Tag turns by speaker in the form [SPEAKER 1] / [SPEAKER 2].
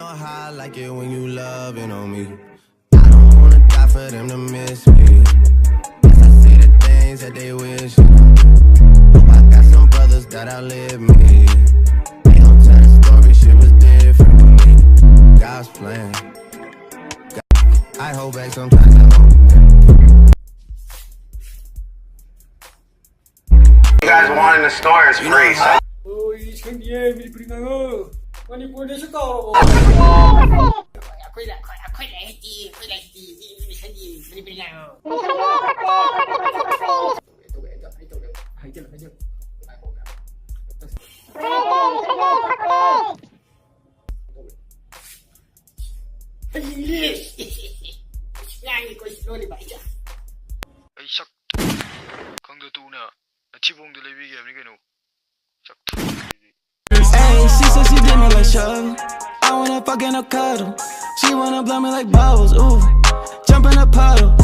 [SPEAKER 1] Know how I like it when you loving on me. I don't wanna die for them to miss me. Yes, I see the things that they wish. Hope I got some brothers that outlive me. They don't tell the story, shit was different with me. God's plan. I hold back sometimes I don't.
[SPEAKER 2] You guys want in the store is free, so.
[SPEAKER 3] Ôi, chuyện gì em bị ngờ ngơ. Manipur đấy chứ cậu.
[SPEAKER 4] Quay lại hết đi, hết đi, Manipur nào. Hay chưa? Ngay coi slowly vậy chứ.
[SPEAKER 5] Ay sak 강도 누구냐? 지붕들 레비게 아니 그노. sak.
[SPEAKER 6] Hey, she said she did me like Shirley. I wanna fuck in a cuddle. She wanna blow me like bubbles. Ooh, jump in a puddle.